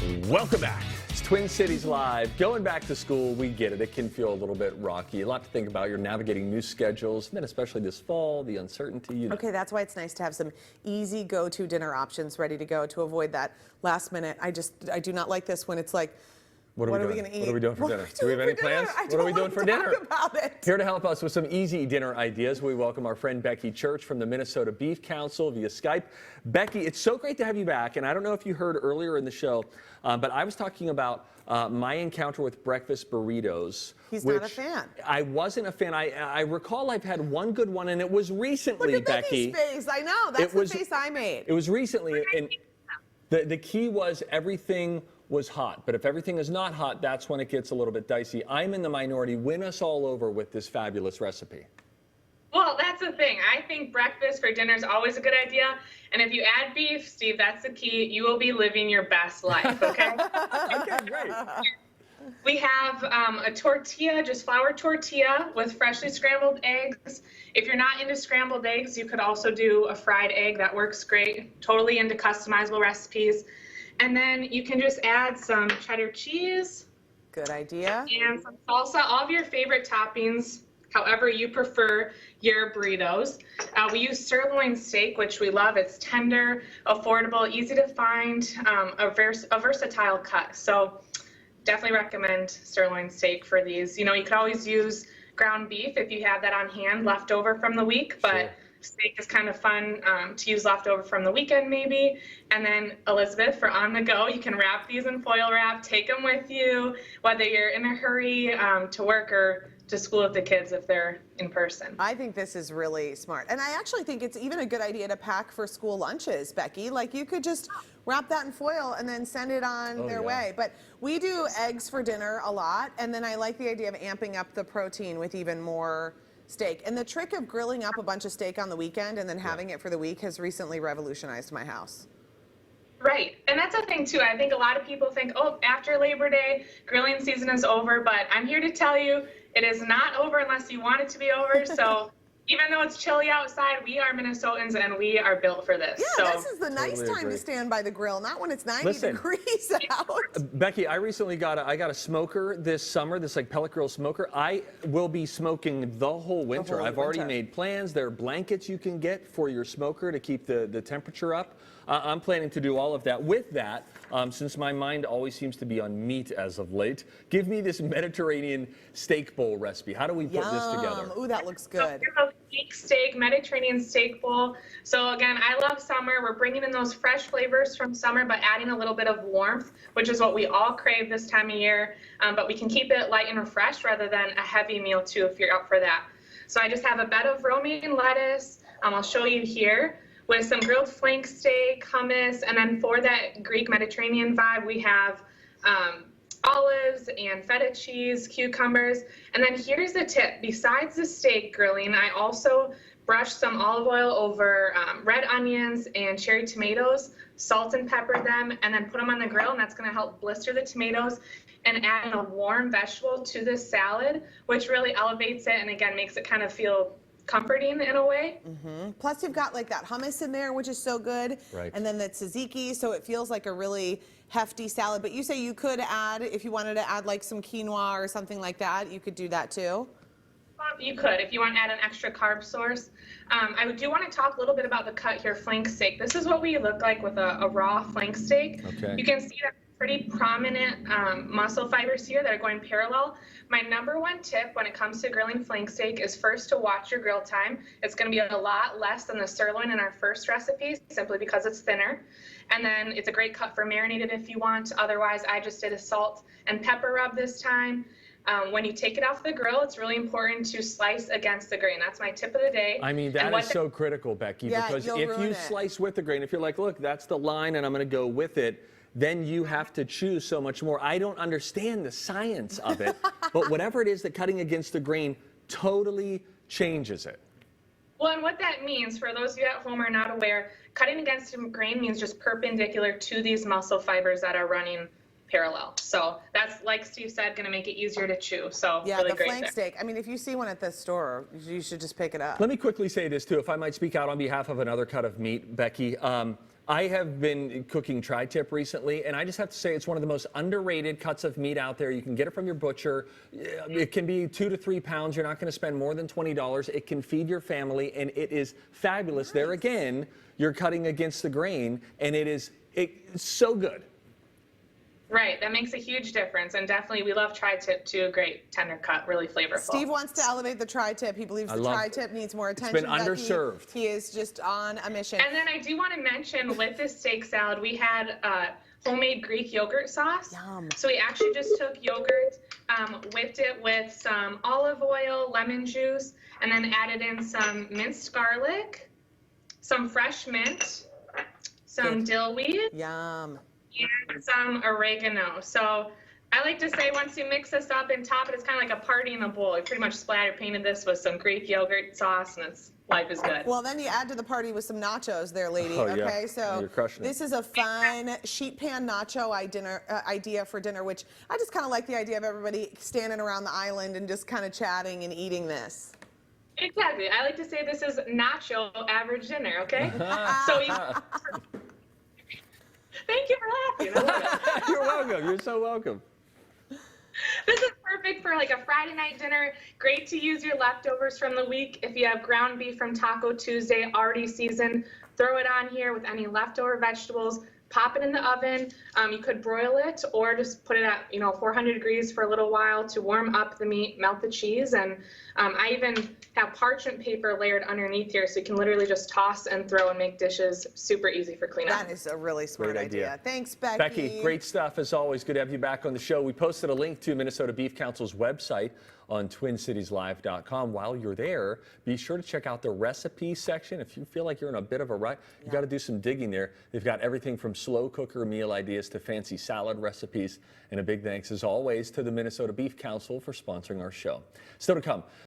Welcome back. It's Twin Cities Live. Going back to school, we get it. It can feel a little bit rocky. A lot to think about. You're navigating new schedules, and then especially this fall, the uncertainty. Okay, that's why it's nice to have some easy go-to dinner options ready to go to avoid that last minute. I do not like this when it's like, what are we going to eat? What are we doing for dinner? Do we have any plans? What are we doing for dinner? About it. Here to help us with some easy dinner ideas, we welcome our friend Becky Church from the Minnesota Beef Council via Skype. Becky, it's so great to have you back. And I don't know if you heard earlier in the show, but I was talking about my encounter with breakfast burritos. He's not a fan. I wasn't a fan. I recall I've had one good one, and it was recently, Look at Becky. Becky's face. I know. That's the face I made. It was recently, and the key was everything was hot. But if everything is not hot, that's when it gets a little bit dicey. I'm in the minority. Win us all over with this fabulous recipe. Well, that's the thing. I think breakfast for dinner is always a good idea. And if you add beef, Steve, that's the key. You will be living your best life, okay? Okay, great. We have a tortilla, just flour tortilla with freshly scrambled eggs. If you're not into scrambled eggs, you could also do a fried egg. That works great. Totally into customizable recipes. And then you can just add some cheddar cheese. Good idea. And some salsa, all of your favorite toppings, however you prefer your burritos. We use sirloin steak, which we love. It's tender, affordable, easy to find, a versatile cut. So definitely recommend sirloin steak for these. You know, you could always use ground beef if you have that on hand left over from the week, but sure. Steak is kind of fun to use leftover from the weekend maybe. And then Elizabeth, for on the go, you can wrap these in foil wrap, take them with you, whether you're in a hurry to work or to school with the kids if they're in person. I think this is really smart. And I actually think it's even a good idea to pack for school lunches, Becky. Like you could just wrap that in foil and then send it on their way. But we do eggs for dinner a lot. And then I like the idea of amping up the protein with even more steak. And the trick of grilling up a bunch of steak on the weekend and then having it for the week has recently revolutionized my house. Right. And that's the thing, too. I think a lot of people think, oh, after Labor Day, grilling season is over. But I'm here to tell you it is not over unless you want it to be over. So even though it's chilly outside, we are Minnesotans and we are built for this. Yeah, this is the nice time to stand by the grill, not when it's 90 degrees out. Becky, I recently got a smoker this summer, this like pellet grill smoker. I will be smoking the whole winter. I've already made plans. There are blankets you can get for your smoker to keep the temperature up. I'm planning to do all of that. With that, since my mind always seems to be on meat as of late, give me this Mediterranean steak bowl recipe. How do we put this together? Ooh, that looks good. So steak, Mediterranean steak bowl. So again, I love summer. We're bringing in those fresh flavors from summer, but adding a little bit of warmth, which is what we all crave this time of year. But we can keep it light and refreshed rather than a heavy meal too, if you're up for that. So I just have a bed of romaine lettuce. I'll show you here, with some grilled flank steak, hummus, and then for that Greek Mediterranean vibe, we have olives and feta cheese, cucumbers. And then here's the tip. Besides the steak grilling, I also brush some olive oil over red onions and cherry tomatoes, salt and pepper them, and then put them on the grill, and that's going to help blister the tomatoes and add a warm vegetable to this salad, which really elevates it and, again, makes it kind of feel comforting in a way. Plus you've got like that hummus in there, which is so good. Right. And then the tzatziki, so it feels like a really hefty salad. But you say you could add, if you wanted to add like some quinoa or something like that, you could do that too? You could, if you want to add an extra carb source. I do want to talk a little bit about the cut here, flank steak. This is what we look like with a raw flank steak. Okay. You can see that pretty prominent muscle fibers here that are going parallel. My number one tip when it comes to grilling flank steak is first to watch your grill time. It's going to be a lot less than the sirloin in our first recipe, simply because it's thinner. And then it's a great cut for marinated if you want. Otherwise, I just did a salt and pepper rub this time. When you take it off the grill, it's really important to slice against the grain. That's my tip of the day. I mean, that is so critical, Becky, because if you slice with the grain, if you're like, look, that's the line and I'm going to go with it, then you have to choose so much more. I don't understand the science of it, but whatever it is that cutting against the grain totally changes it. Well, and what that means, for those of you at home who are not aware, cutting against the grain means just perpendicular to these muscle fibers that are running parallel. So that's, like Steve said, going to make it easier to chew. So Yeah, really the great flank there. steak. I mean, if you see one at the store, you should just pick it up. Let me quickly say this, too, if I might speak out on behalf of another cut of meat, Becky. I have been cooking tri-tip recently, and I just have to say it's one of the most underrated cuts of meat out there. You can get it from your butcher. It can be 2 to 3 pounds. You're not going to spend more than $20. It can feed your family, and it is fabulous. Nice. There again, you're cutting against the grain, and it's so good. Right, that makes a huge difference, and definitely we love tri-tip too. Great tender cut, really flavorful. Steve wants to elevate the tri-tip. He believes the tri-tip needs more attention. It's been underserved. He is just on a mission. And then I do want to mention with this steak salad, we had homemade Greek yogurt sauce. Yum. So we actually just took yogurt, whipped it with some olive oil, lemon juice, and then added in some minced garlic, some fresh mint, some dill weed. Yum. And some oregano. So I like to say once you mix this up and top it, it's kind of like a party in a bowl. You pretty much splatter painted this with some Greek yogurt sauce, and life is good. Well, then you add to the party with some nachos there, lady. Oh, okay, yeah. so You're crushing it. This is a fun sheet pan nacho idea for dinner, which I just kind of like the idea of everybody standing around the island and just kind of chatting and eating this. Exactly. I like to say this is nacho average dinner, okay? So you... Thank you for laughing. I love it. You're welcome. You're so welcome. This is perfect for like a Friday night dinner. Great to use your leftovers from the week. If you have ground beef from Taco Tuesday already seasoned, throw it on here with any leftover vegetables. Pop it in the oven. You could broil it or just put it at 400 degrees for a little while to warm up the meat, melt the cheese, and I even have parchment paper layered underneath here, so you can literally just toss and throw and make dishes super easy for cleanup. That is a really smart idea. Thanks, Becky. Becky, great stuff as always. Good to have you back on the show. We posted a link to Minnesota Beef Council's website on TwinCitiesLive.com. While you're there, be sure to check out the recipe section. If you feel like you're in a bit of a rut, you got to do some digging there. They've got everything from slow cooker meal ideas to fancy salad recipes. And a big thanks, as always, to the Minnesota Beef Council for sponsoring our show. Still to come.